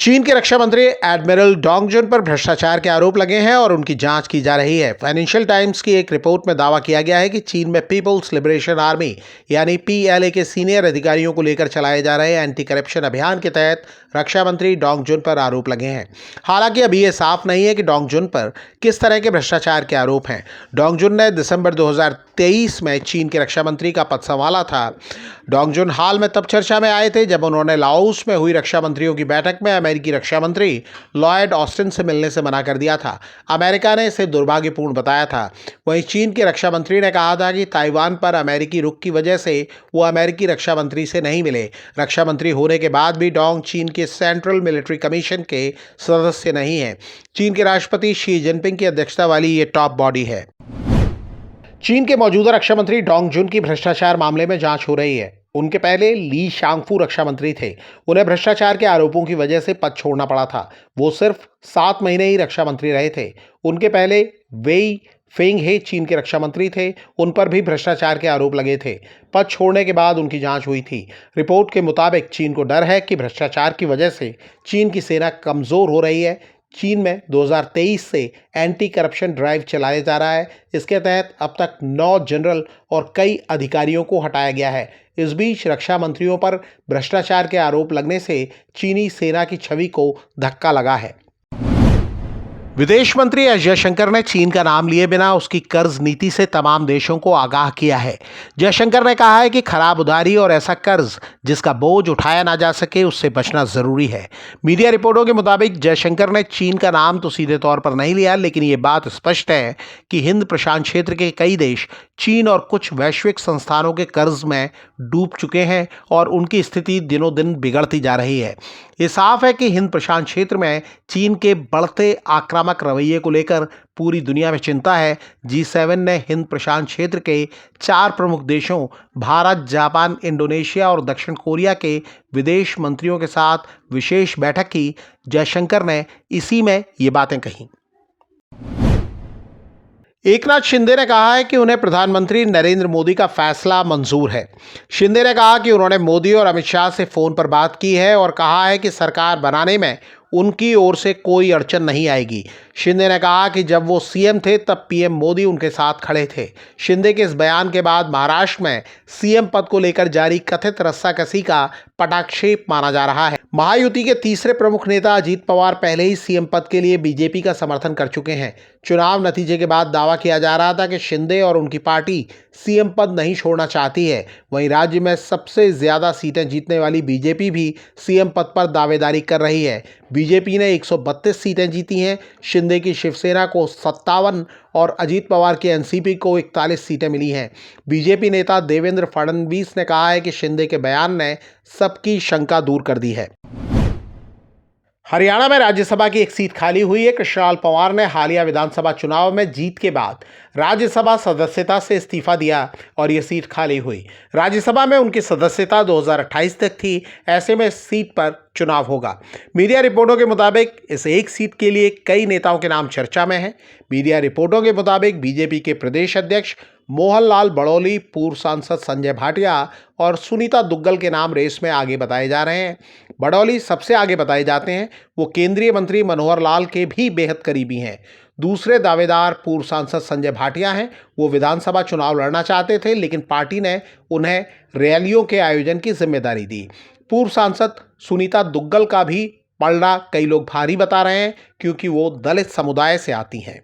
चीन के रक्षा मंत्री एडमिरल डोंग जुन पर भ्रष्टाचार के आरोप लगे हैं और उनकी जांच की जा रही है। फाइनेंशियल टाइम्स की एक रिपोर्ट में दावा किया गया है कि चीन में पीपल्स लिबरेशन आर्मी यानी पीएलए के सीनियर अधिकारियों को लेकर चलाए जा रहे एंटी करप्शन अभियान के तहत रक्षा मंत्री डोंग जुन पर आरोप लगे हैं। हालांकि अभी ये साफ नहीं है कि डोंग जुन पर किस तरह के भ्रष्टाचार के आरोप हैं। डोंग जुन ने दिसंबर 2023 में चीन के रक्षा मंत्री का पद संभाला था। डोंग जुन हाल में तब चर्चा में आए थे जब उन्होंने लाओस में हुई रक्षा मंत्रियों की बैठक में अमेरिकी रक्षा मंत्री लॉयड ऑस्टिन से मिलने से मना कर दिया था। अमेरिका ने इसे दुर्भाग्यपूर्ण बताया था। वहीं चीन के रक्षा मंत्री ने कहा था कि ताइवान पर अमेरिकी रुख की वजह से वो अमेरिकी रक्षा मंत्री से नहीं मिले। रक्षा मंत्री होने के बाद भी डोंग चीन के सेंट्रल मिलिट्री कमीशन के सदस्य नहीं है। चीन के राष्ट्रपति शी जिनपिंग की अध्यक्षता वाली ये टॉप बॉडी है। चीन के मौजूदा रक्षा मंत्री डोंग जुन की भ्रष्टाचार मामले में जांच हो रही है। उनके पहले ली शांगफू रक्षा मंत्री थे। उन्हें भ्रष्टाचार के आरोपों की वजह से पद छोड़ना पड़ा था। वो सिर्फ 7 महीने ही रक्षा मंत्री रहे थे। उनके पहले वेई फेंगहे चीन के रक्षा मंत्री थे। उन पर भी भ्रष्टाचार के आरोप लगे थे। पद छोड़ने के बाद उनकी जांच हुई थी। रिपोर्ट के मुताबिक चीन को डर है कि भ्रष्टाचार की वजह से चीन की सेना कमजोर हो रही है। चीन में 2023 से एंटी करप्शन ड्राइव चलाया जा रहा है। इसके तहत अब तक 9 जनरल और कई अधिकारियों को हटाया गया है। इस बीच रक्षा मंत्रियों पर भ्रष्टाचार के आरोप लगने से चीनी सेना की छवि को धक्का लगा है। विदेश मंत्री एस जयशंकर ने चीन का नाम लिए बिना उसकी कर्ज नीति से तमाम देशों को आगाह किया है। जयशंकर ने कहा है कि खराब उधारी और ऐसा कर्ज जिसका बोझ उठाया ना जा सके उससे बचना जरूरी है। मीडिया रिपोर्टों के मुताबिक जयशंकर ने चीन का नाम तो सीधे तौर पर नहीं लिया, लेकिन ये बात स्पष्ट है कि हिंद प्रशांत क्षेत्र के कई देश चीन और कुछ वैश्विक संस्थानों के कर्ज में डूब चुके हैं और उनकी स्थिति दिनों दिन बिगड़ती जा रही है। ये साफ है कि हिंद प्रशांत क्षेत्र में चीन के बढ़ते आक्रामक रवैये को लेकर पूरी दुनिया में चिंता है। G7 ने हिंद प्रशांत क्षेत्र के 4 प्रमुख देशों भारत, जापान, इंडोनेशिया और दक्षिण कोरिया के विदेश मंत्रियों के साथ विशेष बैठक की। जयशंकर ने इसी में ये बातें कही। एकनाथ शिंदे ने कहा है कि उन्हें प्रधानमंत्री नरेंद्र मोदी का फैसला मंजूर है। शिंदे ने कहा कि उन्होंने मोदी और अमित शाह से फोन पर बात की है और कहा है कि सरकार बनाने में उनकी ओर से कोई अड़चन नहीं आएगी। शिंदे ने कहा कि जब वो सीएम थे तब पीएम मोदी उनके साथ खड़े थे। शिंदे के इस बयान के बाद महाराष्ट्र में सीएम पद को लेकर जारी कथित रस्साकसी का पटाक्षेप माना जा रहा है। महायुति के तीसरे प्रमुख नेता अजीत पवार पहले ही सीएम पद के लिए बीजेपी का समर्थन कर चुके हैं। चुनाव नतीजे के बाद दावा किया जा रहा था कि शिंदे और उनकी पार्टी सीएम पद नहीं छोड़ना चाहती है। वहीं राज्य में सबसे ज्यादा सीटें जीतने वाली बीजेपी भी सीएम पद पर दावेदारी कर रही है। बीजेपी ने 132 सीटें जीती हैं। शिंदे की शिवसेना को 57 और अजीत पवार की एनसीपी को 41 सीटें मिली हैं। बीजेपी नेता देवेंद्र फडणवीस ने कहा है कि शिंदे के बयान ने सबकी शंका दूर कर दी है। हरियाणा में राज्यसभा की एक सीट खाली हुई है। कृष्णलाल पंवार ने हालिया विधानसभा चुनाव में जीत के बाद राज्यसभा सदस्यता से इस्तीफा दिया और ये सीट खाली हुई। राज्यसभा में उनकी सदस्यता 2028 तक थी। ऐसे में इस सीट पर चुनाव होगा। मीडिया रिपोर्टों के मुताबिक इस एक सीट के लिए कई नेताओं के नाम चर्चा में हैं। मीडिया रिपोर्टों के मुताबिक बीजेपी के प्रदेश अध्यक्ष मोहन लाल बड़ौली, पूर्व सांसद संजय भाटिया और सुनीता दुग्गल के नाम रेस में आगे बताए जा रहे हैं। बड़ौली सबसे आगे बताए जाते हैं। वो केंद्रीय मंत्री मनोहर लाल के भी बेहद करीबी हैं। दूसरे दावेदार पूर्व सांसद संजय भाटिया हैं। वो विधानसभा चुनाव लड़ना चाहते थे, लेकिन पार्टी ने उन्हें रैलियों के आयोजन की जिम्मेदारी दी। पूर्व सांसद सुनीता दुग्गल का भी पलड़ा कई लोग भारी बता रहे हैं, क्योंकि वो दलित समुदाय से आती हैं।